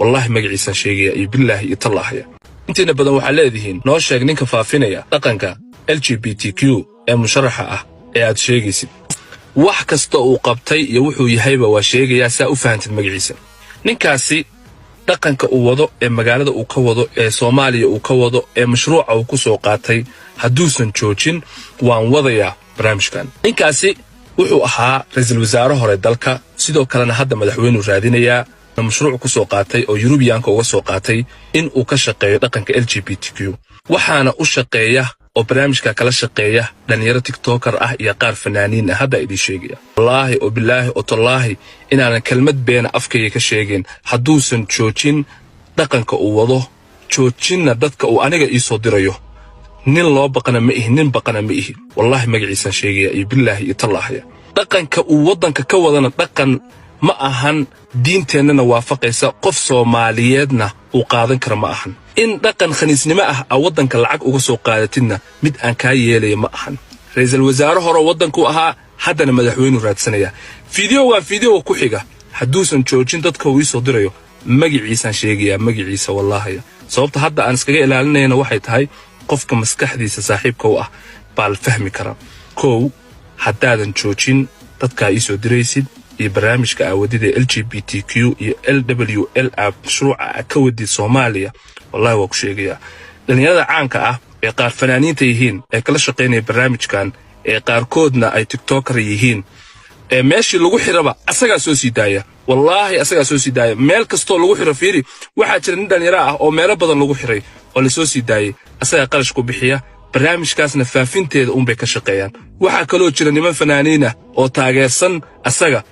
wallahi magaciisa sheegaya iyo billahi iyo tallaahaya intiina badan waxa leedihiin noo sheeg ninka faafinaya dhaqanka LGBTQ ee musharaxa ah ee aad sheegaysid wax kasta uu qabtay iyo wuxuu yahayba waa sheegaya saa u fahantin magaciisa ninkaasi dhaqanka uu wado ee magaalada uu ka wado ee Soomaaliya uu ka wado ee mashruuca uu ku soo qaatay haduusan joojin waan wadayaa barnaamijkan ninkaasi wuxuu ahaa ra'iisul wasaare hore dalka sidoo kalena hadda madaxweynuhu raadinaya mashruuc ku soo qaatay oo Yurubiyaanka uga soo qaatay in uu ka shaqeeyo dhaqanka LGBTQ waxaana u shaqeeya oo barnaamijka kala shaqeeya dhalinyaro TikToker ah iyo qaar fanaaniin ah hadda idin sheegaya wallahi oo billahi oo tallahi inaan kelmad been afkayga ka sheegin haduusan joojin dhaqanka uu wado joojinna dadka uu aniga ii soo dirayo nin loo baqana ma ihi nin baqana ma ihi wallahi magaciisa sheegaya iyo billahi iyo tallaahaya dhaqanka uu wadanka ka wadana dhaqan ma ahan diinteennana waafaqaysa qof Soomaaliyeedna uu qaadan kara ma ahan in dhaqan khaniisnimo ah wadanka lacag uga soo qaadatidna mid aan ka yeelay ma ahan ra'iisul wasaare hore wadanku ahaa haddana madaxweynuhu raadsanaya video ku xiga haduusan joojin dadka uu soo dirayo magaciisa sheegaya magaciisa wallahi sababta hadda aan iskaga ilaalinayna waxay tahay qofka maskaxdiisa saaxiibka u ah bal fahmi kara koow haddaadan joojin dadka ay soo diraysid iyo barnaamijka awadida LGBTQ iyo LWL mashruuca ka wadid Soomaaliya wallahi waa ku sheegaya dhalinyarada caanka ah ee qaar fanaaniinta yihiin ee kala shaqeynaya barnaamijkan ee qaarkoodna ay TikToker yihiin ee meeshii lagu xiraba asaga soo sidaaya wallahi asaga soo sidaaya meel kasto lagu xiro fiiri waxa jira nin dhalinyaro ah oo meelo badan lagu xiray oo la soo sidaayay asaga qarash ku bixiya barnaamijkaasna faafinteeda bay ka shaqeeyaan waxa kale oo jira niman fanaaniin ah oo taageersan asaga